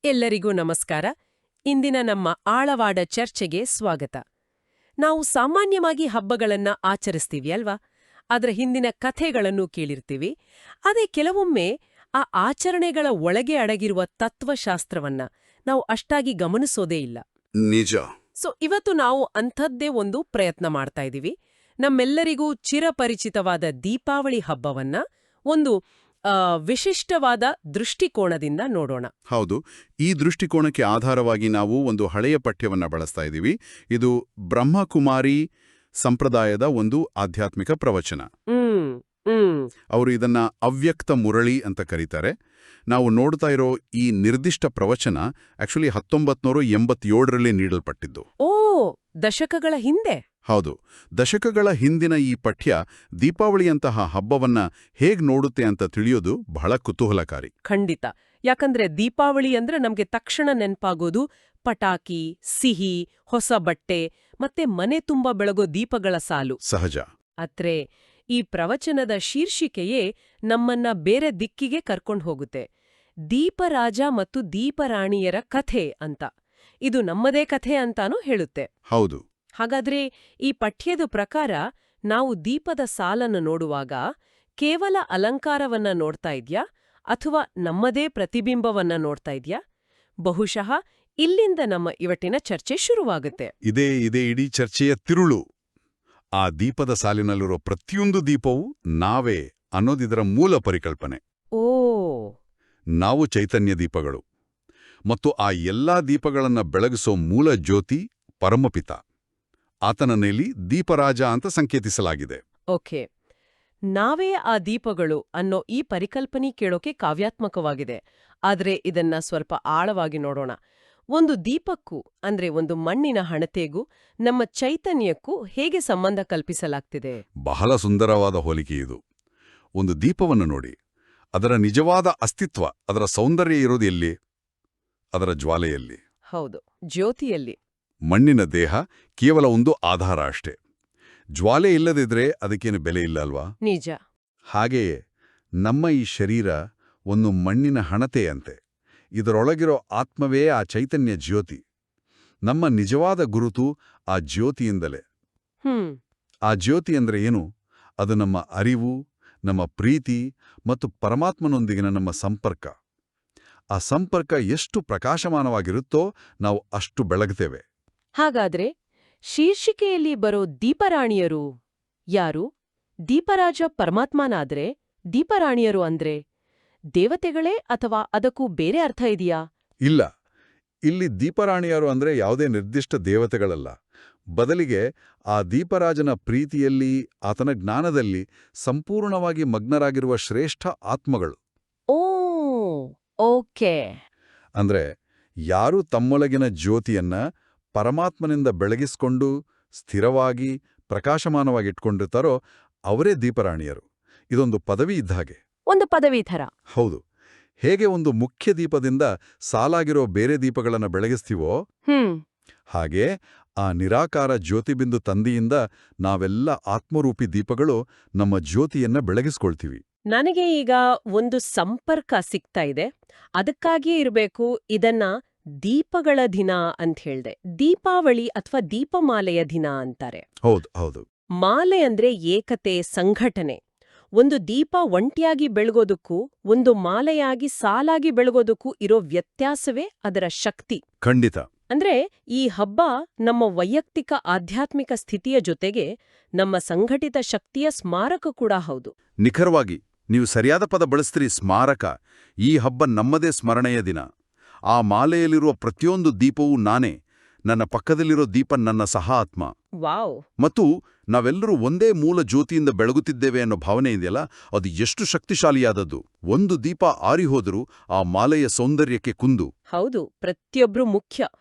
ಎಲ್ಲರಿಗೂ ನಮಸ್ಕಾರ. ಇಂದಿನ ನಮ್ಮ ಆಳವಾದ ಚರ್ಚೆಗೆ ಸ್ವಾಗತ. ನಾವು ಸಾಮಾನ್ಯವಾಗಿ ಹಬ್ಬಗಳನ್ನ ಆಚರಿಸ್ತೀವಿ ಅಲ್ವಾ? ಅದರ ಹಿಂದಿನ ಕಥೆಗಳನ್ನು ಕೇಳಿರ್ತೀವಿ. ಅದೇ ಕೆಲವೊಮ್ಮೆ ಆ ಆಚರಣೆಗಳ ಒಳಗೆ ಅಡಗಿರುವ ತತ್ವಶಾಸ್ತ್ರವನ್ನ ನಾವು ಅಷ್ಟಾಗಿ ಗಮನಿಸೋದೇ ಇಲ್ಲ. ನಿಜ. ಇವತ್ತು ನಾವು ಅಂಥದ್ದೇ ಒಂದು ಪ್ರಯತ್ನ ಮಾಡ್ತಾ ಇದ್ದೀವಿ. ನಮ್ಮೆಲ್ಲರಿಗೂ ಚಿರಪರಿಚಿತವಾದ ದೀಪಾವಳಿ ಹಬ್ಬವನ್ನ ಒಂದು ವಿಶಿಷ್ಟವಾದ ದೃಷ್ಟಿಕೋನದಿಂದ ನೋಡೋಣ. ಹೌದು, ಈ ದೃಷ್ಟಿಕೋನಕ್ಕೆ ಆಧಾರವಾಗಿ ನಾವು ಒಂದು ಹಳೆಯ ಪಠ್ಯವನ್ನ ಬಳಸ್ತಾ ಇದ್ದೀವಿ. ಇದು ಬ್ರಹ್ಮಕುಮಾರಿ ಸಂಪ್ರದಾಯದ ಒಂದು ಆಧ್ಯಾತ್ಮಿಕ ಪ್ರವಚನ. ಅವರು ಇದನ್ನ ಅವ್ಯಕ್ತ ಮುರಳಿ ಅಂತ ಕರೀತಾರೆ. ನಾವು ನೋಡ್ತಾ ಇರೋ ಈ ನಿರ್ದಿಷ್ಟ ಪ್ರವಚನ ಆಕ್ಚುಲಿ 1987ರಲ್ಲಿ ನೀಡಲ್ಪಟ್ಟಿದ್ದು. ಓ, ದಶಕಗಳ ಹಿಂದೆ. ಹೌದು, ದಶಕಗಳ ಹಿಂದಿನ ಈ ಪಠ್ಯ ದೀಪಾವಳಿಯಂತಹ ಹಬ್ಬವನ್ನ ಹೇಗ್ ನೋಡುತ್ತೆ ಅಂತ ತಿಳಿಯೋದು ಬಹಳ ಕುತೂಹಲಕಾರಿ. ಖಂಡಿತ. ಯಾಕಂದ್ರೆ ದೀಪಾವಳಿ ಅಂದ್ರೆ ನಮ್ಗೆ ತಕ್ಷಣ ನೆನ್ಪಾಗೋದು ಪಟಾಕಿ, ಸಿಹಿ, ಹೊಸ ಬಟ್ಟೆ ಮತ್ತೆ ಮನೆ ತುಂಬ ಬೆಳಗೋ ದೀಪಗಳ ಸಾಲು. ಸಹಜ. ಆದ್ರೆ ಈ ಪ್ರವಚನದ ಶೀರ್ಷಿಕೆಯೇ ನಮ್ಮನ್ನ ಬೇರೆ ದಿಕ್ಕಿಗೆ ಕರ್ಕೊಂಡು ಹೋಗುತ್ತೆ. ದೀಪರಾಜ ಮತ್ತು ದೀಪರಾಣಿಯರ ಕಥೆ ಅಂತ. ಇದು ನಮ್ಮದೇ ಕಥೆ ಅಂತಾನೂ ಹೇಳುತ್ತೆ. ಹೌದು. ಹಾಗಾದ್ರೆ ಈ ಪಠ್ಯದ ಪ್ರಕಾರ ನಾವು ದೀಪದ ಸಾಲನ್ನು ನೋಡುವಾಗ ಕೇವಲ ಅಲಂಕಾರವನ್ನ ನೋಡ್ತಾ ಇದ್ಯಾ ಅಥವಾ ನಮ್ಮದೇ ಪ್ರತಿಬಿಂಬವನ್ನ ನೋಡ್ತಾ ಇದ್ಯಾ? ಬಹುಶಃ ಇಲ್ಲಿಂದ ನಮ್ಮ ಇವತ್ತಿನ ಚರ್ಚೆ ಶುರುವಾಗುತ್ತೆ. ಇದೇ ಇಡೀ ಚರ್ಚೆಯ ತಿರುಳು. ಆ ದೀಪದ ಸಾಲಿನಲ್ಲಿರೋ ಪ್ರತಿಯೊಂದು ದೀಪವೂ ನಾವೇ ಅನ್ನೋದಿದರ ಮೂಲ ಪರಿಕಲ್ಪನೆ. ಓ, ನಾವು ಚೈತನ್ಯ ದೀಪಗಳು. ಮತ್ತು ಆ ಎಲ್ಲಾ ದೀಪಗಳನ್ನ ಬೆಳಗಿಸೋ ಮೂಲ ಜ್ಯೋತಿ ಪರಮಪಿತ. ಆತನನ್ನೇಲಿ ದೀಪರಾಜ ಅಂತ ಸಂಕೇತಿಸಲಾಗಿದೆ. ಓಕೆ. ನಾವೇ ಆ ದೀಪಗಳು ಅನ್ನೋ ಈ ಪರಿಕಲ್ಪನೆ ಕೇಳೋಕೆ ಕಾವ್ಯಾತ್ಮಕವಾಗಿದೆ. ಆದ್ರೆ ಇದನ್ನ ಸ್ವಲ್ಪ ಆಳವಾಗಿ ನೋಡೋಣ. ಒಂದು ದೀಪಕ್ಕೂ ಅಂದ್ರೆ ಒಂದು ಮಣ್ಣಿನ ಹಣತೆಗೂ ನಮ್ಮ ಚೈತನ್ಯಕ್ಕೂ ಹೇಗೆ ಸಂಬಂಧ ಕಲ್ಪಿಸಲಾಗ್ತಿದೆ? ಬಹಳ ಸುಂದರವಾದ ಹೋಲಿಕೆ ಇದು. ಒಂದು ದೀಪವನ್ನು ನೋಡಿ, ಅದರ ನಿಜವಾದ ಅಸ್ತಿತ್ವ, ಅದರ ಸೌಂದರ್ಯ ಇರೋದು ಎಲ್ಲಿ? ಅದರ ಜ್ವಾಲೆಯಲ್ಲಿ. ಹೌದು, ಜ್ಯೋತಿಯಲ್ಲಿ. ಮಣ್ಣಿನ ದೇಹ ಕೇವಲ ಒಂದು ಆಧಾರ ಅಷ್ಟೇ. ಜ್ವಾಲೆ ಇಲ್ಲದಿದ್ರೆ ಅದಕ್ಕೇನು ಬೆಲೆ ಇಲ್ಲ ಅಲ್ವಾ? ನಿಜ. ಹಾಗೆಯೇ ನಮ್ಮ ಈ ಶರೀರ ಒಂದು ಮಣ್ಣಿನ ಹಣತೆಯಂತೆ. ಇದರೊಳಗಿರೋ ಆತ್ಮವೇ ಆ ಚೈತನ್ಯ ಜ್ಯೋತಿ. ನಮ್ಮ ನಿಜವಾದ ಗುರುತು ಆ ಜ್ಯೋತಿಯಿಂದಲೇ. ಆ ಜ್ಯೋತಿ ಅಂದ್ರೆ ಏನು? ಅದು ನಮ್ಮ ಅರಿವು, ನಮ್ಮ ಪ್ರೀತಿ ಮತ್ತು ಪರಮಾತ್ಮನೊಂದಿಗಿನ ನಮ್ಮ ಸಂಪರ್ಕ. ಆ ಸಂಪರ್ಕ ಎಷ್ಟು ಪ್ರಕಾಶಮಾನವಾಗಿರುತ್ತೋ ನಾವು ಅಷ್ಟು ಬೆಳಗ್ತೇವೆ. ಹಾಗಾದ್ರೆ ಶೀರ್ಷಿಕೆಯಲ್ಲಿ ಬರೋ ದೀಪರಾಣಿಯರು ಯಾರು? ದೀಪರಾಜ ಪರಮಾತ್ಮನಾದ್ರೆ ದೀಪರಾಣಿಯರು ಅಂದ್ರೆ ದೇವತೆಗಳೇ ಅಥವಾ ಅದಕ್ಕೂ ಬೇರೆ ಅರ್ಥ ಇದೆಯಾ? ಇಲ್ಲ, ಇಲ್ಲಿ ದೀಪರಾಣಿಯರು ಅಂದ್ರೆ ಯಾವುದೇ ನಿರ್ದಿಷ್ಟ ದೇವತೆಗಳಲ್ಲ. ಬದಲಿಗೆ ಆ ದೀಪರಾಜನ ಪ್ರೀತಿಯಲ್ಲಿ, ಆತನ ಜ್ಞಾನದಲ್ಲಿ ಸಂಪೂರ್ಣವಾಗಿ ಮಗ್ನರಾಗಿರುವ ಶ್ರೇಷ್ಠ ಆತ್ಮಗಳು. ಓ, ಓಕೆ. ಅಂದ್ರೆ ಯಾರು ತಮ್ಮೊಳಗಿನ ಜ್ಯೋತಿಯನ್ನ ಪರಮಾತ್ಮನಿಂದ ಬೆಳಗಿಸ್ಕೊಂಡು ಸ್ಥಿರವಾಗಿ ಪ್ರಕಾಶಮಾನವಾಗಿಟ್ಕೊಂಡಿರ್ತಾರೋ ಅವರೇ ದೀಪರಾಣಿಯರು. ಇದೊಂದು ಪದವಿ ಇದ್ದ ಹಾಗೆ. ಒಂದು ಪದವಿ ಥರ. ಹೌದು. ಹೇಗೆ ಒಂದು ಮುಖ್ಯ ದೀಪದಿಂದ ಸಾಲಾಗಿರೋ ಬೇರೆ ದೀಪಗಳನ್ನು ಬೆಳಗಿಸ್ತೀವೋ ಹಾಗೆ ಆ ನಿರಾಕಾರ ಜ್ಯೋತಿಬಿಂದು ತಂದೆಯಿಂದ ನಾವೆಲ್ಲ ಆತ್ಮರೂಪಿ ದೀಪಗಳು ನಮ್ಮ ಜ್ಯೋತಿಯನ್ನ ಬೆಳಗಿಸ್ಕೊಳ್ತೀವಿ. ನನಗೆ ಈಗ ಒಂದು ಸಂಪರ್ಕ ಸಿಗ್ತಾ ಇದೆ. ಅದಕ್ಕಾಗಿಯೇ ಇರಬೇಕು ಇದನ್ನ ದೀಪಗಳ ದಿನ ಅಂತ ಹೇಳ್ದೆ. ದೀಪಾವಳಿ ಅಥವಾ ದೀಪಮಾಲೆಯ ದಿನ ಅಂತಾರೆ. ಹೌದು ಹೌದು. ಮಾಲೆ ಅಂದ್ರೆ ಏಕತೆ, ಸಂಘಟನೆ. ಒಂದು ದೀಪ ಒಂಟಿಯಾಗಿ ಬೆಳಗೋದಕ್ಕೂ ಒಂದು ಮಾಲೆಯಾಗಿ ಸಾಲಾಗಿ ಬೆಳಗೋದಕ್ಕೂ ಇರೋ ವ್ಯತ್ಯಾಸವೇ ಅದರ ಶಕ್ತಿ. ಖಂಡಿತ. ಅಂದ್ರೆ ಈ ಹಬ್ಬ ನಮ್ಮ ವೈಯಕ್ತಿಕ ಆಧ್ಯಾತ್ಮಿಕ ಸ್ಥಿತಿಯ ಜೊತೆಗೆ ನಮ್ಮ ಸಂಘಟಿತ ಶಕ್ತಿಯ ಸ್ಮಾರಕ ಕೂಡ ಹೌದು. ನಿಖರವಾಗಿ ನೀವು ಸರಿಯಾದ ಪದ ಬಳಸ್ತೀರಿ, ಸ್ಮಾರಕ. ಈ ಹಬ್ಬ ನಮ್ಮದೇ ಸ್ಮರಣೆಯ ದಿನ. ಆ ಮಾಲೆಯಲ್ಲಿರುವ ಪ್ರತಿಯೊಂದು ದೀಪವೂ ನಾನೇ. ನನ್ನ ಪಕ್ಕದಲ್ಲಿರೋ ದೀಪ ನನ್ನ ಸಹ ಆತ್ಮ. ವಾವ್. ಮತ್ತು ನಾವೆಲ್ಲರೂ ಒಂದೇ ಮೂಲ ಜ್ಯೋತಿಯಿಂದ ಬೆಳಗುತ್ತಿದ್ದೇವೆ ಅನ್ನೋ ಭಾವನೆ ಇದೆಯಲ್ಲ, ಅದು ಎಷ್ಟು ಶಕ್ತಿಶಾಲಿಯಾದದ್ದು. ಒಂದು ದೀಪ ಆರಿಹೋದರೂ ಆ ಮಾಲೆಯ ಸೌಂದರ್ಯಕ್ಕೆ ಕುಂದು. ಹೌದು, ಪ್ರತಿಯೊಬ್ರು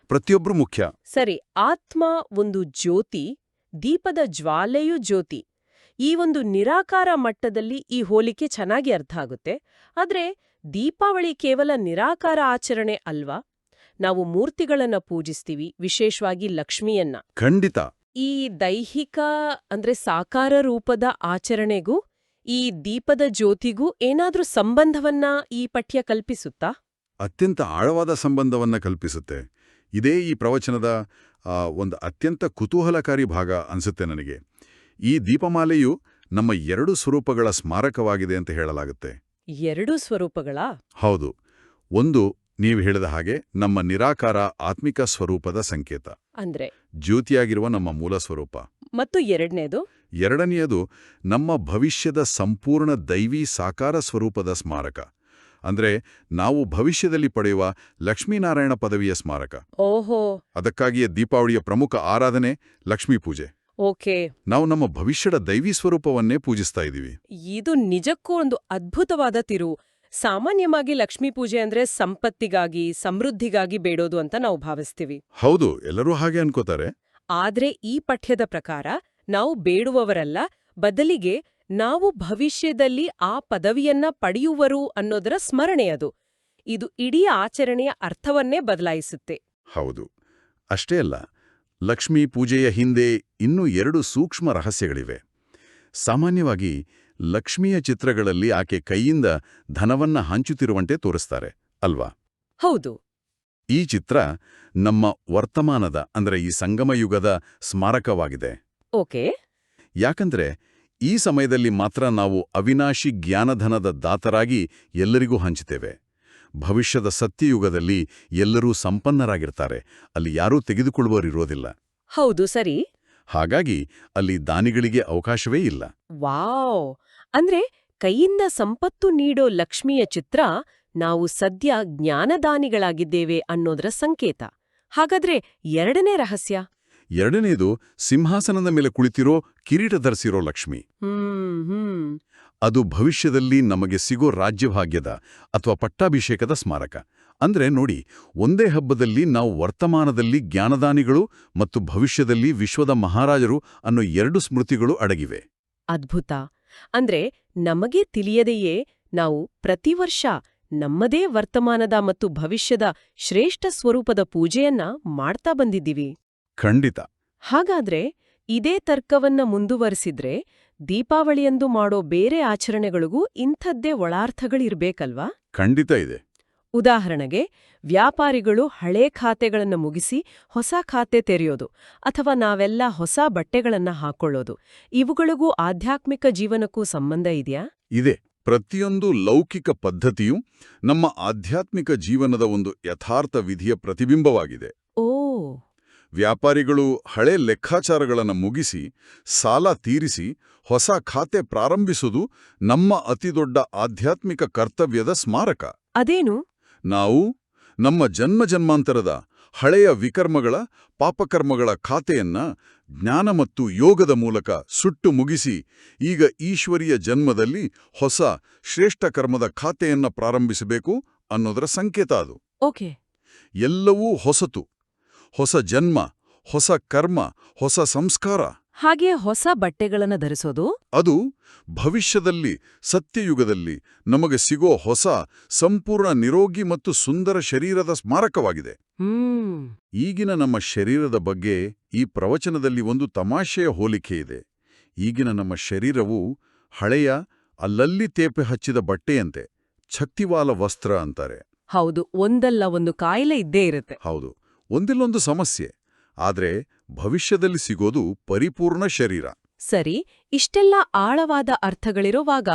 ಮುಖ್ಯ. ಸರಿ, ಆತ್ಮ ಒಂದು ಜ್ಯೋತಿ, ದೀಪದ ಜ್ವಾಲೆಯೂ ಜ್ಯೋತಿ. ಈ ಒಂದು ನಿರಾಕಾರ ಮಟ್ಟದಲ್ಲಿ ಈ ಹೋಲಿಕೆ ಚೆನ್ನಾಗಿ ಅರ್ಥ ಆಗುತ್ತೆ. ಆದ್ರೆ ದೀಪಾವಳಿ ಕೇವಲ ನಿರಾಕಾರ ಆಚರಣೆ ಅಲ್ವಾ? ನಾವು ಮೂರ್ತಿಗಳನ್ನ ಪೂಜಿಸ್ತೀವಿ, ವಿಶೇಷವಾಗಿ ಲಕ್ಷ್ಮಿಯನ್ನ. ಖಂಡಿತ. ಈ ದೈಹಿಕ ಅಂದ್ರೆ ಸಾಕಾರ ರೂಪದ ಆಚರಣೆಗೂ ಈ ದೀಪದ ಜ್ಯೋತಿಗೂ ಏನಾದ್ರೂ ಸಂಬಂಧವನ್ನ ಈ ಪಠ್ಯ ಕಲ್ಪಿಸುತ್ತಾ? ಅತ್ಯಂತ ಆಳವಾದ ಸಂಬಂಧವನ್ನ ಕಲ್ಪಿಸುತ್ತೆ. ಇದೇ ಈ ಪ್ರವಚನದ ಒಂದು ಅತ್ಯಂತ ಕುತೂಹಲಕಾರಿ ಭಾಗ ಅನ್ಸುತ್ತೆ ನನಗೆ. ಈ ದೀಪಮಾಲೆಯು ನಮ್ಮ 2 ಸ್ವರೂಪಗಳ ಸ್ಮಾರಕವಾಗಿದೆ ಅಂತ ಹೇಳಲಾಗುತ್ತೆ. 2 ಸ್ವರೂಪಗಳಾ? ಹೌದು. ಒಂದು, ನೀವು ಹೇಳಿದ ಹಾಗೆ ನಮ್ಮ ನಿರಾಕಾರ ಆತ್ಮಿಕ ಸ್ವರೂಪದ ಸಂಕೇತ, ಅಂದ್ರೆ ಜ್ಯೋತಿಯಾಗಿರುವ ನಮ್ಮ ಮೂಲ ಸ್ವರೂಪ. ಮತ್ತು ಎರಡನೇದು ಎರಡನೆಯದು ನಮ್ಮ ಭವಿಷ್ಯದ ಸಂಪೂರ್ಣ ದೈವೀ ಸಾಕಾರ ಸ್ವರೂಪದ ಸ್ಮಾರಕ. ಅಂದ್ರೆ ನಾವು ಭವಿಷ್ಯದಲ್ಲಿ ಪಡೆಯುವ ಲಕ್ಷ್ಮೀನಾರಾಯಣ ಪದವಿಯ ಸ್ಮಾರಕ. ಓಹೋ. ಅದಕ್ಕಾಗಿಯೇ ದೀಪಾವಳಿಯ ಪ್ರಮುಖ ಆರಾಧನೆ ಲಕ್ಷ್ಮೀ ಪೂಜೆ. ಓಕೆ. ನಾವು ನಮ್ಮ ಭವಿಷ್ಯದ ದೈವೀ ಸ್ವರೂಪವನ್ನೇ ಪೂಜಿಸ್ತಾ ಇದ್ದೀವಿ. ಇದು ನಿಜಕ್ಕೂ ಒಂದು ಅದ್ಭುತವಾದ ತಿರುವು. ಸಾಮಾನ್ಯವಾಗಿ ಲಕ್ಷ್ಮೀ ಪೂಜೆ ಅಂದ್ರೆ ಸಂಪತ್ತಿಗಾಗಿ, ಸಮೃದ್ಧಿಗಾಗಿ ಬೇಡೋದು ಅಂತ ನಾವು ಭಾವಿಸ್ತೀವಿ. ಹೌದು, ಎಲ್ಲರೂ ಹಾಗೆ ಅನ್ಕೋತಾರೆ. ಆದ್ರೆ ಈ ಪಠ್ಯದ ಪ್ರಕಾರ ನಾವು ಬೇಡುವವರಲ್ಲ, ಬದಲಿಗೆ ನಾವು ಭವಿಷ್ಯದಲ್ಲಿ ಆ ಪದವಿಯನ್ನ ಪಡೆಯುವರು ಅನ್ನೋದರ ಸ್ಮರಣೆಯದು. ಇದು ಇಡೀ ಆಚರಣೆಯ ಅರ್ಥವನ್ನೇ ಬದಲಾಯಿಸುತ್ತೆ. ಹೌದು. ಅಷ್ಟೇ ಅಲ್ಲ, ಲಕ್ಷ್ಮೀ ಪೂಜೆಯ ಹಿಂದೆ ಇನ್ನೂ 2 ಸೂಕ್ಷ್ಮ ರಹಸ್ಯಗಳಿವೆ. ಸಾಮಾನ್ಯವಾಗಿ ಲಕ್ಷ್ಮಿಯ ಚಿತ್ರಗಳಲ್ಲಿ ಆಕೆ ಕೈಯಿಂದ ಧನವನ್ನ ಹಂಚುತ್ತಿರುವಂತೆ ತೋರಿಸ್ತಾರೆ ಅಲ್ವಾ? ಹೌದು. ಈ ಚಿತ್ರ ನಮ್ಮ ವರ್ತಮಾನದ ಅಂದ್ರೆ ಈ ಸಂಗಮಯುಗದ ಸ್ಮಾರಕವಾಗಿದೆ. ಓಕೆ. ಯಾಕಂದ್ರೆ ಈ ಸಮಯದಲ್ಲಿ ಮಾತ್ರ ನಾವು ಅವಿನಾಶಿ ಜ್ಞಾನಧನದ ದಾತರಾಗಿ ಎಲ್ಲರಿಗೂ ಹಂಚುತ್ತೇವೆ. ಭವಿಷ್ಯದ ಸತ್ಯಯುಗದಲ್ಲಿ ಎಲ್ಲರೂ ಸಂಪನ್ನರಾಗಿರ್ತಾರೆ, ಅಲ್ಲಿ ಯಾರೂ ತೆಗೆದುಕೊಳ್ಳುವರಿರೋದಿಲ್ಲ. ಹೌದು, ಸರಿ. ಹಾಗಾಗಿ ಅಲ್ಲಿ ದಾನಿಗಳಿಗೆ ಅವಕಾಶವೇ ಇಲ್ಲ. ವಾವ್! ಅಂದ್ರೆ ಕೈಯಿಂದ ಸಂಪತ್ತು ನೀಡೋ ಲಕ್ಷ್ಮಿಯ ಚಿತ್ರ ನಾವು ಸದ್ಯ ಜ್ಞಾನದಾನಿಗಳಾಗಿದ್ದೇವೆ ಅನ್ನೋದರ ಸಂಕೇತ. ಹಾಗಾದ್ರೆ ಎರಡನೇ ರಹಸ್ಯ? ಎರಡನೇದು ಸಿಂಹಾಸನದ ಮೇಲೆ ಕುಳಿತಿರೋ ಕಿರೀಟ ಧರಿಸಿರೋ ಲಕ್ಷ್ಮಿ. ಅದು ಭವಿಷ್ಯದಲ್ಲಿ ನಮಗೆ ಸಿಗೋ ರಾಜ್ಯಭಾಗ್ಯದ ಅಥವಾ ಪಟ್ಟಾಭಿಷೇಕದ ಸ್ಮಾರಕ. ಅಂದ್ರೆ ನೋಡಿ, ಒಂದೇ ಹಬ್ಬದಲ್ಲಿ ನಾವು ವರ್ತಮಾನದಲ್ಲಿ ಜ್ಞಾನದಾನಿಗಳು ಮತ್ತು ಭವಿಷ್ಯದಲ್ಲಿ ವಿಶ್ವದ ಮಹಾರಾಜರು ಅನ್ನೋ 2 ಸ್ಮೃತಿಗಳು ಅಡಗಿವೆ. ಅದ್ಭುತ. ಅಂದ್ರೆ ನಮಗೆ ತಿಳಿಯದೆಯೇ ನಾವು ಪ್ರತಿ ವರ್ಷ ನಮ್ಮದೇ ವರ್ತಮಾನದ ಮತ್ತು ಭವಿಷ್ಯದ ಶ್ರೇಷ್ಠ ಸ್ವರೂಪದ ಪೂಜೆಯನ್ನ ಮಾಡ್ತಾ ಬಂದಿದ್ದೀವಿ. ಖಂಡಿತ. ಹಾಗಾದ್ರೆ ಇದೇ ತರ್ಕವನ್ನ ಮುಂದುವರಿಸಿದ್ರೆ ದೀಪಾವಳಿಯಂದು ಮಾಡೋ ಬೇರೆ ಆಚರಣೆಗಳಿಗೂ ಇಂಥದ್ದೇ ಒಳಾರ್ಥಗಳಿರ್ಬೇಕಲ್ವಾ? ಖಂಡಿತ ಇದೆ. ಉದಾಹರಣೆಗೆ, ವ್ಯಾಪಾರಿಗಳು ಹಳೇ ಖಾತೆಗಳನ್ನ ಮುಗಿಸಿ ಹೊಸ ಖಾತೆ ತೆರೆಯೋದು, ಅಥವಾ ನಾವೆಲ್ಲ ಹೊಸ ಬಟ್ಟೆಗಳನ್ನ ಹಾಕೊಳ್ಳೋದು, ಇವುಗಳಿಗೂ ಆಧ್ಯಾತ್ಮಿಕ ಜೀವನಕ್ಕೂ ಸಂಬಂಧ ಇದೆಯಾ? ಇದೆ. ಪ್ರತಿಯೊಂದು ಲೌಕಿಕ ಪದ್ಧತಿಯು ನಮ್ಮ ಆಧ್ಯಾತ್ಮಿಕ ಜೀವನದ ಒಂದು ಯಥಾರ್ಥ ವಿಧಿಯ ಪ್ರತಿಬಿಂಬವಾಗಿದೆ. ಓ. ವ್ಯಾಪಾರಿಗಳು ಹಳೆ ಲೆಕ್ಕಾಚಾರಗಳನ್ನು ಮುಗಿಸಿ ಸಾಲ ತೀರಿಸಿ ಹೊಸ ಖಾತೆ ಪ್ರಾರಂಭಿಸುವುದು ನಮ್ಮ ಅತಿದೊಡ್ಡ ಆಧ್ಯಾತ್ಮಿಕ ಕರ್ತವ್ಯದ ಸ್ಮಾರಕ. ಅದೇನು? ನಾವು ನಮ್ಮ ಜನ್ಮಾಂತರದ ಹಳೆಯ ವಿಕರ್ಮಗಳ, ಪಾಪಕರ್ಮಗಳ ಖಾತೆಯನ್ನ ಜ್ಞಾನ ಮತ್ತು ಯೋಗದ ಮೂಲಕ ಸುಟ್ಟು ಮುಗಿಸಿ ಈಗ ಈಶ್ವರಿಯ ಜನ್ಮದಲ್ಲಿ ಹೊಸ ಶ್ರೇಷ್ಠ ಕರ್ಮದ ಖಾತೆಯನ್ನ ಪ್ರಾರಂಭಿಸಬೇಕು ಅನ್ನೋದರ ಸಂಕೇತ ಅದು. ಓಕೆ. ಎಲ್ಲವೂ ಹೊಸತು. ಹೊಸ ಜನ್ಮ, ಹೊಸ ಕರ್ಮ, ಹೊಸ ಸಂಸ್ಕಾರ. ಹಾಗೆ ಹೊಸ ಬಟ್ಟೆಗಳನ್ನ ಧರಿಸೋದು? ಅದು ಭವಿಷ್ಯದಲ್ಲಿ ಸತ್ಯಯುಗದಲ್ಲಿ ನಮಗೆ ಸಿಗೋ ಹೊಸ ಸಂಪೂರ್ಣ ನಿರೋಗಿ ಮತ್ತು ಸುಂದರ ಶರೀರದ ಸ್ಮಾರಕವಾಗಿದೆ. ಈಗಿನ ನಮ್ಮ ಶರೀರದ ಬಗ್ಗೆ ಈ ಪ್ರವಚನದಲ್ಲಿ ಒಂದು ತಮಾಷೆಯ ಹೋಲಿಕೆ ಇದೆ. ಈಗಿನ ನಮ್ಮ ಶರೀರವು ಹಳೆಯ ಅಲ್ಲಲ್ಲಿ ತೇಪೆ ಹಚ್ಚಿದ ಬಟ್ಟೆಯಂತೆ, ಛಕ್ತಿವಾಲ ವಸ್ತ್ರ ಅಂತಾರೆ. ಹೌದು, ಒಂದಲ್ಲ ಒಂದು ಕಾಯಿಲೆ ಇದ್ದೇ ಇರುತ್ತೆ. ಹೌದು, ಒಂದಿಲ್ಲೊಂದು ಸಮಸ್ಯೆ. ಆದ್ರೆ ಭವಿಷ್ಯದಲ್ಲಿ ಸಿಗೋದು ಪರಿಪೂರ್ಣ ಶರೀರ. ಸರಿ, ಇಷ್ಟೆಲ್ಲ ಆಳವಾದ ಅರ್ಥಗಳಿರುವಾಗ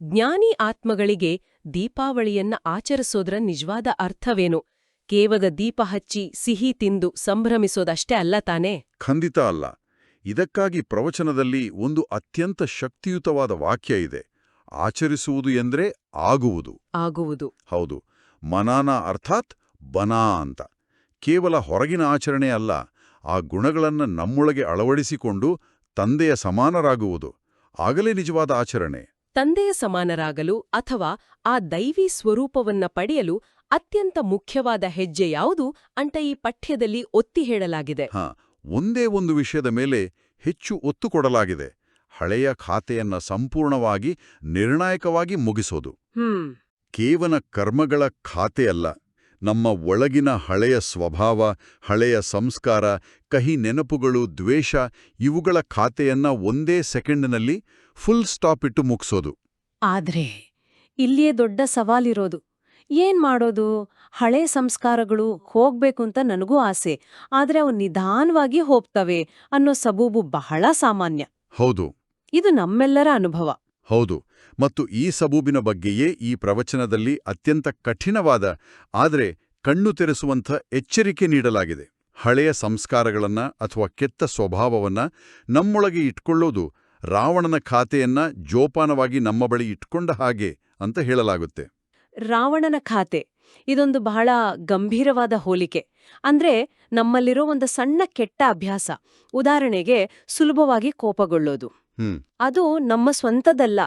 ಜ್ಞಾನಿ ಆತ್ಮಗಳಿಗೆ ದೀಪಾವಳಿಯನ್ನ ಆಚರಿಸೋದ್ರ ನಿಜವಾದ ಅರ್ಥವೇನು? ಕೇವಲ ದೀಪ ಹಚ್ಚಿ ಸಿಹಿ ತಿಂದು ಸಂಭ್ರಮಿಸೋದಷ್ಟೇ ಅಲ್ಲ ತಾನೇ? ಖಂಡಿತ ಅಲ್ಲ. ಇದಕ್ಕಾಗಿ ಪ್ರವಚನದಲ್ಲಿ ಒಂದು ಅತ್ಯಂತ ಶಕ್ತಿಯುತವಾದ ವಾಕ್ಯ ಇದೆ. ಆಚರಿಸುವುದು ಎಂದ್ರೆ ಆಗುವುದು. ಆಗುವುದು. ಹೌದು, ಮನಾನ ಅರ್ಥಾತ್ ಬನಾ ಅಂತ. ಕೇವಲ ಹೊರಗಿನ ಆಚರಣೆ ಅಲ್ಲ, ಆ ಗುಣಗಳನ್ನು ನಮ್ಮೊಳಗೆ ಅಳವಡಿಸಿಕೊಂಡು ತಂದೆಯ ಸಮಾನರಾಗುವುದು. ಆಗಲೇ ನಿಜವಾದ ಆಚರಣೆ. ತಂದೆಯ ಸಮಾನರಾಗಲು ಅಥವಾ ಆ ದೈವಿ ಸ್ವರೂಪವನ್ನ ಪಡೆಯಲು ಅತ್ಯಂತ ಮುಖ್ಯವಾದ ಹೆಜ್ಜೆ ಯಾವುದು ಅಂತ ಈ ಪಠ್ಯದಲ್ಲಿ ಒತ್ತಿ ಹೇಳಲಾಗಿದೆ. ಒಂದೇ ಒಂದು ವಿಷಯದ ಮೇಲೆ ಹೆಚ್ಚು ಒತ್ತು ಕೊಡಲಾಗಿದೆ. ಹಳೆಯ ಖಾತೆಯನ್ನ ಸಂಪೂರ್ಣವಾಗಿ ನಿರ್ಣಾಯಕವಾಗಿ ಮುಗಿಸೋದು. ಕೇವಲ ಕರ್ಮಗಳ ಖಾತೆಯಲ್ಲ, ನಮ್ಮ ಒಳಗಿನ ಹಳೆಯ ಸ್ವಭಾವ, ಹಳೆಯ ಸಂಸ್ಕಾರ, ಕಹಿ ನೆನಪುಗಳು, ದ್ವೇಷ, ಇವುಗಳ ಖಾತೆಯನ್ನ ಒಂದೇ ಸೆಕೆಂಡ್ನಲ್ಲಿ ಫುಲ್ ಸ್ಟಾಪ್ ಇಟ್ಟು ಮುಗಿಸೋದು. ಆದ್ರೆ ಇಲ್ಲಿಯೇ ದೊಡ್ಡ ಸವಾಲಿರೋದು. ಏನ್ ಮಾಡೋದು? ಹಳೆ ಸಂಸ್ಕಾರಗಳು ಹೋಗ್ಬೇಕು ಅಂತ ನನಗೂ ಆಸೆ, ಆದ್ರೆ ಅವು ನಿಧಾನವಾಗಿ ಹೋಗ್ತವೆ ಅನ್ನೋ ಸಬೂಬು ಬಹಳ ಸಾಮಾನ್ಯ. ಹೌದು ಇದು ನಮ್ಮೆಲ್ಲರ ಅನುಭವ. ಹೌದು ಮತ್ತು ಈ ಸಬೂಬಿನ ಬಗ್ಗೆಯೇ ಈ ಪ್ರವಚನದಲ್ಲಿ ಅತ್ಯಂತ ಕಠಿಣವಾದ ಆದರೆ ಕಣ್ಣು ತೆರೆಸುವಂಥ ಎಚ್ಚರಿಕೆ ನೀಡಲಾಗಿದೆ. ಹಳೆಯ ಸಂಸ್ಕಾರಗಳನ್ನ ಅಥವಾ ಕೆಟ್ಟ ಸ್ವಭಾವವನ್ನ ನಮ್ಮೊಳಗೆ ಇಟ್ಕೊಳ್ಳೋದು ರಾವಣನ ಖಾತೆಯನ್ನ ಜೋಪಾನವಾಗಿ ನಮ್ಮ ಬಳಿ ಇಟ್ಕೊಂಡ ಹಾಗೆ ಅಂತ ಹೇಳಲಾಗುತ್ತೆ. ರಾವಣನ ಖಾತೆ ಇದೊಂದು ಬಹಳ ಗಂಭೀರವಾದ ಹೋಲಿಕೆ. ಅಂದ್ರೆ ನಮ್ಮಲ್ಲಿರೋ ಒಂದು ಸಣ್ಣ ಕೆಟ್ಟ ಅಭ್ಯಾಸ, ಉದಾಹರಣೆಗೆ ಸುಲಭವಾಗಿ ಕೋಪಗೊಳ್ಳೋದು. ಅದು ನಮ್ಮ ಸ್ವಂತದಲ್ಲ,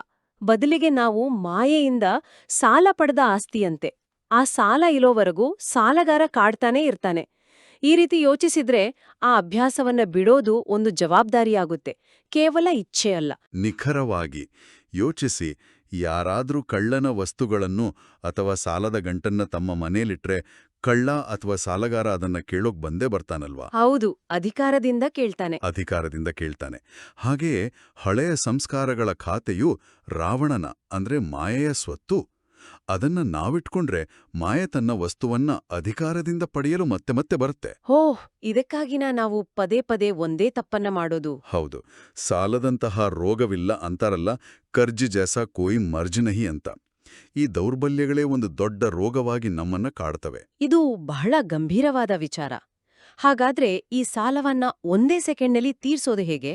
ಬದಲಿಗೆ ನಾವು ಮಾಯೆಯಿಂದ ಸಾಲ ಪಡೆದ ಆಸ್ತಿಯಂತೆ. ಆ ಸಾಲ ಇರೋವರೆಗೂ ಸಾಲಗಾರ ಕಾಡ್ತಾನೇ ಇರ್ತಾನೆ. ಈ ರೀತಿ ಯೋಚಿಸಿದ್ರೆ ಆ ಅಭ್ಯಾಸವನ್ನ ಬಿಡೋದು ಒಂದು ಜವಾಬ್ದಾರಿಯಾಗುತ್ತೆ, ಕೇವಲ ಇಚ್ಛೆ ಅಲ್ಲ. ನಿಖರವಾಗಿ ಯೋಚಿಸಿ, ಯಾರಾದ್ರೂ ಕಳ್ಳನ ವಸ್ತುಗಳನ್ನು ಅಥವಾ ಸಾಲದ ಗಂಟನ್ನ ತಮ್ಮ ಮನೇಲಿಟ್ರೆ ಕಳ್ಳ ಅಥವಾ ಸಾಲಗಾರ ಅದನ್ನ ಕೇಳೋಕ್ ಬಂದೇ ಬರ್ತಾನಲ್ವಾ? ಹೌದು, ಅಧಿಕಾರದಿಂದ ಕೇಳ್ತಾನೆ. ಅಧಿಕಾರದಿಂದ ಕೇಳ್ತಾನೆ. ಹಾಗೆಯೇ ಹಳೆಯ ಸಂಸ್ಕಾರಗಳ ಖಾತೆಯು ರಾವಣನ ಅಂದ್ರೆ ಮಾಯೆಯ ಸ್ವತ್ತು. ಅದನ್ನ ನಾವಿಟ್ಕೊಂಡ್ರೆ ಮಾಯೆ ತನ್ನ ವಸ್ತುವನ್ನ ಅಧಿಕಾರದಿಂದ ಪಡೆಯಲು ಮತ್ತೆ ಮತ್ತೆ ಬರುತ್ತೆ. ಇದಕ್ಕಾಗಿನ ನಾವು ಪದೇ ಪದೇ ಒಂದೇ ತಪ್ಪನ್ನ ಮಾಡೋದು? ಹೌದು, ಸಾಲದಂತಹ ರೋಗವಿಲ್ಲ ಅಂತಾರಲ್ಲ, ಕರ್ಜಿ ಜೈಸಾ ಕೋಯಿ ಮರ್ಜ್ ನಹಿ ಅಂತ. ಈ ದೌರ್ಬಲ್ಯಗಳೇ ಒಂದು ದೊಡ್ಡ ರೋಗವಾಗಿ ನಮ್ಮನ್ನ ಕಾಡ್ತವೆ. ಇದು ಬಹಳ ಗಂಭೀರವಾದ ವಿಚಾರ. ಹಾಗಾದ್ರೆ ಈ ಸಾಲವನ್ನ ಒಂದೇ ಸೆಕೆಂಡ್ನಲ್ಲಿ ತೀರ್ಸೋದು ಹೇಗೆ?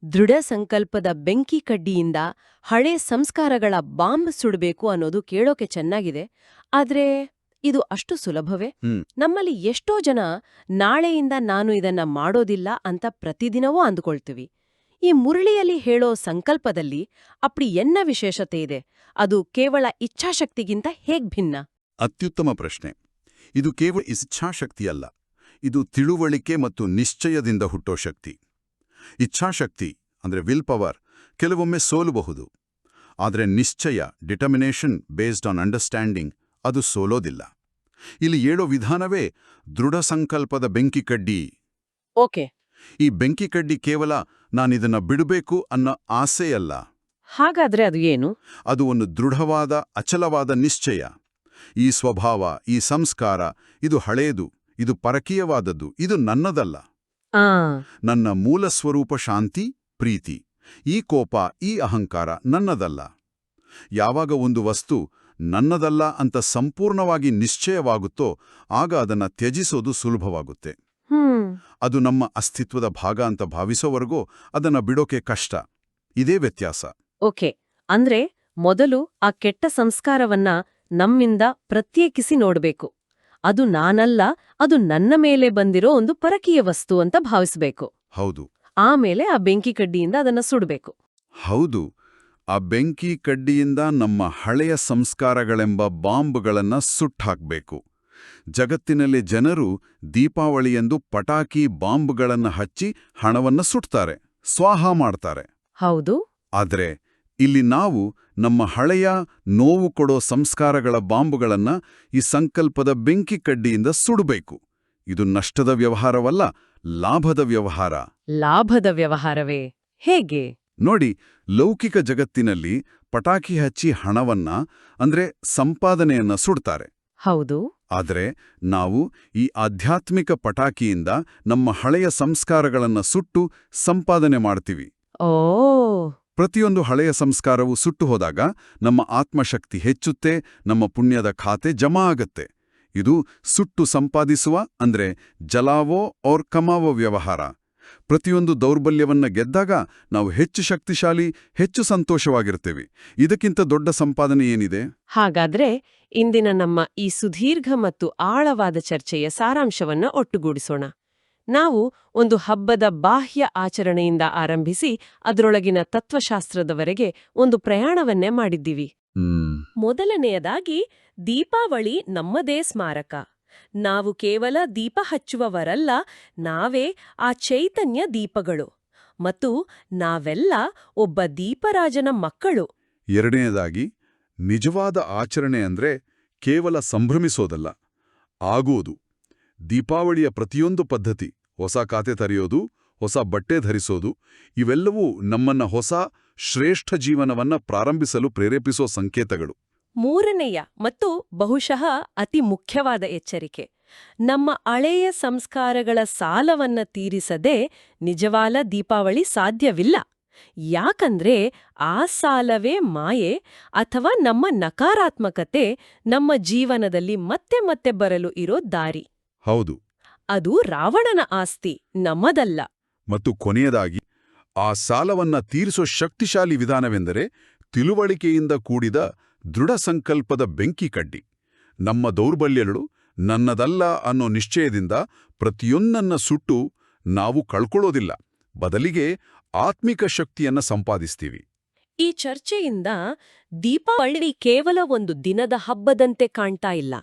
ದೃಢ ಸಂಕಲ್ಪದ ಬೆಂಕಿ ಕಡ್ಡಿಯಿಂದ ಹಳೆ ಸಂಸ್ಕಾರಗಳ ಬಾಂಬ್ ಸುಡಬೇಕು ಅನ್ನೋದು ಕೇಳೋಕೆ ಚೆನ್ನಾಗಿದೆ, ಆದ್ರೆ ಇದು ಅಷ್ಟು ಸುಲಭವೇ? ನಮ್ಮಲ್ಲಿ ಎಷ್ಟೋ ಜನ ನಾಳೆಯಿಂದ ನಾನು ಇದನ್ನ ಮಾಡೋದಿಲ್ಲ ಅಂತ ಪ್ರತಿದಿನವೂ ಅಂದುಕೊಳ್ತೀವಿ. ಈ ಮುರಳಿಯಲ್ಲಿ ಹೇಳೋ ಸಂಕಲ್ಪದಲ್ಲಿ ಅಪ್ಡಿ ಎನ್ನ ವಿಶೇಷತೆ ಇದೆ? ಅದು ಕೇವಲ ಇಚ್ಛಾಶಕ್ತಿಗಿಂತ ಹೇಗ್ ಭಿನ್ನ? ಅತ್ಯುತ್ತಮ ಪ್ರಶ್ನೆ. ಇದು ಕೇವಲ ಇಚ್ಛಾಶಕ್ತಿಯಲ್ಲ, ಇದು ತಿಳುವಳಿಕೆ ಮತ್ತು ನಿಶ್ಚಯದಿಂದ ಹುಟ್ಟೋ ಶಕ್ತಿ. ಇಚ್ಛಾಶಕ್ತಿ ಅಂದ್ರೆ ವಿಲ್ ಪವರ್ ಕೆಲವೊಮ್ಮೆ ಸೋಲಬಹುದು, ಆದರೆ ನಿಶ್ಚಯ ಡಿಟರ್ಮಿನೇಷನ್ ಬೇಸ್ಡ್ ಆನ್ ಅಂಡರ್ಸ್ಟ್ಯಾಂಡಿಂಗ್ ಅದು ಸೋಲೋದಿಲ್ಲ. ಇಲ್ಲಿ ಹೇಳೋ ವಿಧಾನವೇ ದೃಢ ಸಂಕಲ್ಪದ ಬೆಂಕಿ ಕಡ್ಡಿ. ಓಕೆ, ಈ ಬೆಂಕಿ ಕಡ್ಡಿ ಕೇವಲ ನಾನಿದನ್ನ ಬಿಡಬೇಕು ಅನ್ನೋ ಆಸೆಯಲ್ಲ. ಹಾಗಾದ್ರೆ ಅದು ಏನು? ಅದು ಒಂದು ದೃಢವಾದ ಅಚಲವಾದ ನಿಶ್ಚಯ. ಈ ಸ್ವಭಾವ, ಈ ಸಂಸ್ಕಾರ, ಇದು ಹಳೇದು, ಇದು ಪರಕೀಯವಾದದ್ದು, ಇದು ನನ್ನದಲ್ಲ. ನನ್ನ ಮೂಲ ಸ್ವರೂಪ ಶಾಂತಿ, ಪ್ರೀತಿ, ಈ ಕೋಪ, ಈ ಅಹಂಕಾರ ನನ್ನದಲ್ಲ. ಯಾವಾಗ ಒಂದು ವಸ್ತು ನನ್ನದಲ್ಲ ಅಂತ ಸಂಪೂರ್ಣವಾಗಿ ನಿಶ್ಚಯವಾಗುತ್ತೋ ಆಗ ಅದನ್ನ ತ್ಯಜಿಸೋದು ಸುಲಭವಾಗುತ್ತೆ. ಅದು ನಮ್ಮ ಅಸ್ತಿತ್ವದ ಭಾಗ ಅಂತ ಭಾವಿಸೋವರೆಗೂ ಅದನ್ನ ಬಿಡೋಕೆ ಕಷ್ಟ. ಇದೇ ವ್ಯತ್ಯಾಸ. ಓಕೆ, ಅಂದ್ರೆ ಮೊದಲು ಆ ಕೆಟ್ಟ ಸಂಸ್ಕಾರವನ್ನ ನಮ್ಮಿಂದ ಪ್ರತ್ಯೇಕಿಸಿ ನೋಡ್ಬೇಕು. ಅದು ನಾನಲ್ಲ, ಅದು ನನ್ನ ಮೇಲೆ ಬಂದಿರೋ ಒಂದು ಪರಕೀಯ ವಸ್ತು ಅಂತ ಭಾವಿಸ್ಬೇಕು. ಹೌದು. ಆಮೇಲೆ ಆ ಬೆಂಕಿ ಕಡ್ಡಿಯಿಂದ ಅದನ್ನ ಸುಡ್ಬೇಕು. ಹೌದು, ಆ ಬೆಂಕಿ ಕಡ್ಡಿಯಿಂದ ನಮ್ಮ ಹಳೆಯ ಸಂಸ್ಕಾರಗಳೆಂಬ ಬಾಂಬ್ಗಳನ್ನ ಸುಟ್ಟಾಕ್ಬೇಕು. ಜಗತ್ತಿನಲ್ಲಿ ಜನರು ದೀಪಾವಳಿಯೆಂದು ಪಟಾಕಿ ಬಾಂಬ್ಗಳನ್ನ ಹಚ್ಚಿ ಹಣವನ್ನ ಸುಟ್ತಾರೆ, ಸ್ವಾಹ ಮಾಡ್ತಾರೆ. ಹೌದು. ಆದ್ರೆ ಇಲ್ಲಿ ನಾವು ನಮ್ಮ ಹಳೆಯ ನೋವು ಕೊಡೋ ಸಂಸ್ಕಾರಗಳ ಬಾಂಬುಗಳನ್ನ ಈ ಸಂಕಲ್ಪದ ಬೆಂಕಿ ಕಡ್ಡಿಯಿಂದ ಸುಡಬೇಕು. ಇದು ನಷ್ಟದ ವ್ಯವಹಾರವಲ್ಲ, ಲಾಭದ ವ್ಯವಹಾರ. ಲಾಭದ ವ್ಯವಹಾರವೇ? ಹೇಗೆ? ನೋಡಿ, ಲೌಕಿಕ ಜಗತ್ತಿನಲ್ಲಿ ಪಟಾಕಿ ಹಚ್ಚಿ ಹಣವನ್ನ ಅಂದ್ರೆ ಸಂಪಾದನೆಯನ್ನ ಸುಡ್ತಾರೆ. ಹೌದು. ಆದರೆ ನಾವು ಈ ಆಧ್ಯಾತ್ಮಿಕ ಪಟಾಕಿಯಿಂದ ನಮ್ಮ ಹಳೆಯ ಸಂಸ್ಕಾರಗಳನ್ನ ಸುಟ್ಟು ಸಂಪಾದನೆ ಮಾಡ್ತೀವಿ. ಓ. ಪ್ರತಿಯೊಂದು ಹಳೆಯ ಸಂಸ್ಕಾರವು ಸುಟ್ಟು ಹೋದಾಗ ನಮ್ಮ ಆತ್ಮಶಕ್ತಿ ಹೆಚ್ಚುತ್ತೆ, ನಮ್ಮ ಪುಣ್ಯದ ಖಾತೆ ಜಮಾ ಆಗತ್ತೆ. ಇದು ಸುಟ್ಟು ಸಂಪಾದಿಸುವ ಅಂದ್ರೆ ಜಲಾವೋ ಔರ್ ಕಮಾವೋ ವ್ಯವಹಾರ. ಪ್ರತಿಯೊಂದು ದೌರ್ಬಲ್ಯವನ್ನ ಗೆದ್ದಾಗ ನಾವು ಹೆಚ್ಚು ಶಕ್ತಿಶಾಲಿ, ಹೆಚ್ಚು ಸಂತೋಷವಾಗಿರ್ತೇವೆ. ಇದಕ್ಕಿಂತ ದೊಡ್ಡ ಸಂಪಾದನೆ ಏನಿದೆ? ಹಾಗಾದ್ರೆ ಇಂದಿನ ನಮ್ಮ ಈ ಸುದೀರ್ಘ ಮತ್ತು ಆಳವಾದ ಚರ್ಚೆಯ ಸಾರಾಂಶವನ್ನ ಒಟ್ಟುಗೂಡಿಸೋಣ. ನಾವು ಒಂದು ಹಬ್ಬದ ಬಾಹ್ಯ ಆಚರಣೆಯಿಂದ ಆರಂಭಿಸಿ ಅದರೊಳಗಿನ ತತ್ವಶಾಸ್ತ್ರದವರೆಗೆ ಒಂದು ಪ್ರಯಾಣವನ್ನೇ ಮಾಡಿದ್ದೀವಿ. ಮೊದಲನೆಯದಾಗಿ, ದೀಪಾವಳಿ ನಮ್ಮದೇ ಸ್ಮಾರಕ. ನಾವು ಕೇವಲ ದೀಪ ಹಚ್ಚುವವರಲ್ಲ, ನಾವೇ ಆ ಚೈತನ್ಯ ದೀಪಗಳು. ಮತ್ತು ನಾವೆಲ್ಲ ಒಬ್ಬ ದೀಪರಾಜನ ಮಕ್ಕಳು. ಎರಡನೆಯದಾಗಿ, ನಿಜವಾದ ಆಚರಣೆ ಅಂದ್ರೆ ಕೇವಲ ಸಂಭ್ರಮಿಸೋದಲ್ಲ, ಆಗುವುದು. ದೀಪಾವಳಿಯ ಪ್ರತಿಯೊಂದು ಪದ್ಧತಿ, ಹೊಸ ಖಾತೆ ತೆರೆಯೋದು, ಹೊಸ ಬಟ್ಟೆ ಧರಿಸೋದು, ಇವೆಲ್ಲವೂ ನಮ್ಮನ್ನ ಹೊಸ ಶ್ರೇಷ್ಠ ಜೀವನವನ್ನ ಪ್ರಾರಂಭಿಸಲು ಪ್ರೇರೇಪಿಸೋ ಸಂಕೇತಗಳು. ಮೂರನೆಯ ಮತ್ತು ಬಹುಶಃ ಅತಿ ಮುಖ್ಯವಾದ ಎಚ್ಚರಿಕೆ, ನಮ್ಮ ಹಳೆಯ ಸಂಸ್ಕಾರಗಳ ಸಾಲವನ್ನ ತೀರಿಸದೆ ನಿಜವಾದ ದೀಪಾವಳಿ ಸಾಧ್ಯವಿಲ್ಲ. ಯಾಕಂದ್ರೆ ಆ ಸಾಲವೇ ಮಾಯೆ ಅಥವಾ ನಮ್ಮ ನಕಾರಾತ್ಮಕತೆ ನಮ್ಮ ಜೀವನದಲ್ಲಿ ಮತ್ತೆ ಮತ್ತೆ ಬರಲು ಇರೋ ದಾರಿ. ಹೌದು. ಅದು ರಾವಣನ ಆಸ್ತಿ, ನಮ್ಮದಲ್ಲ. ಮತ್ತು ಕೊನೆಯದಾಗಿ, ಆ ಸಾಲವನ್ನ ತೀರಿಸೋ ಶಕ್ತಿಶಾಲಿ ವಿಧಾನವೆಂದರೆ ತಿಳುವಳಿಕೆಯಿಂದ ಕೂಡಿದ ದೃಢ ಸಂಕಲ್ಪದ ಬೆಂಕಿ ಕಡ್ಡಿ. ನಮ್ಮ ದೌರ್ಬಲ್ಯಗಳು ನನ್ನದಲ್ಲ ಅನ್ನೋ ನಿಶ್ಚಯದಿಂದ ಪ್ರತಿಯೊಂದನ್ನ ಸುಟ್ಟು ನಾವು ಕಳ್ಕೊಳ್ಳೋದಿಲ್ಲ, ಬದಲಿಗೆ ಆತ್ಮಿಕ ಶಕ್ತಿಯನ್ನ ಸಂಪಾದಿಸ್ತೀವಿ. ಈ ಚರ್ಚೆಯಿಂದ ದೀಪಾವಳಿ ಕೇವಲ ಒಂದು ದಿನದ ಹಬ್ಬದಂತೆ ಕಾಣ್ತಾ ಇಲ್ಲ,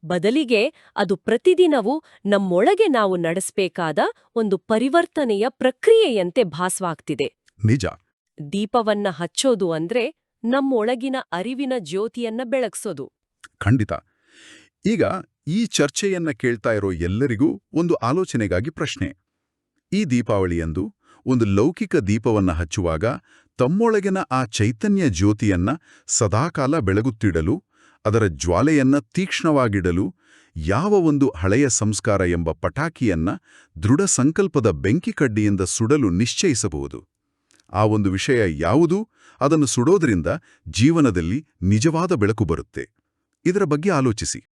ಬದಲಿಗೆ ಅದು ಪ್ರತಿದಿನವೂ ನಮ್ಮೊಳಗೆ ನಾವು ನಡೆಸಬೇಕಾದ ಒಂದು ಪರಿವರ್ತನೆಯ ಪ್ರಕ್ರಿಯೆಯಂತೆ ಭಾಸವಾಗ್ತಿದೆ. ನಿಜ. ದೀಪವನ್ನ ಹಚ್ಚೋದು ಅಂದ್ರೆ ನಮ್ಮೊಳಗಿನ ಅರಿವಿನ ಜ್ಯೋತಿಯನ್ನ ಬೆಳಗ್ಸೋದು. ಖಂಡಿತ. ಈಗ ಈ ಚರ್ಚೆಯನ್ನ ಕೇಳ್ತಾ ಇರೋ ಎಲ್ಲರಿಗೂ ಒಂದು ಆಲೋಚನೆಗಾಗಿ ಪ್ರಶ್ನೆ. ಈ ದೀಪಾವಳಿಯಂದು ಒಂದು ಲೌಕಿಕ ದೀಪವನ್ನ ಹಚ್ಚುವಾಗ ತಮ್ಮೊಳಗಿನ ಆ ಚೈತನ್ಯ ಜ್ಯೋತಿಯನ್ನ ಸದಾಕಾಲ ಬೆಳಗುತ್ತಿಡಲು, ಅದರ ಜ್ವಾಲೆಯನ್ನ ತೀಕ್ಷ್ಣವಾಗಿಡಲು ಯಾವ ಒಂದು ಹಳೆಯ ಸಂಸ್ಕಾರ ಎಂಬ ಪಟಾಕಿಯನ್ನ ದೃಢ ಸಂಕಲ್ಪದ ಬೆಂಕಿ ಕಡ್ಡಿಯಿಂದ ಸುಡಲು ನಿಶ್ಚಯಿಸಬಹುದು? ಆ ಒಂದು ವಿಷಯ ಯಾವುದು? ಅದನ್ನು ಸುಡೋದ್ರಿಂದ ಜೀವನದಲ್ಲಿ ನಿಜವಾದ ಬೆಳಕು ಬರುತ್ತೆ. ಇದರ ಬಗ್ಗೆ ಆಲೋಚಿಸಿ.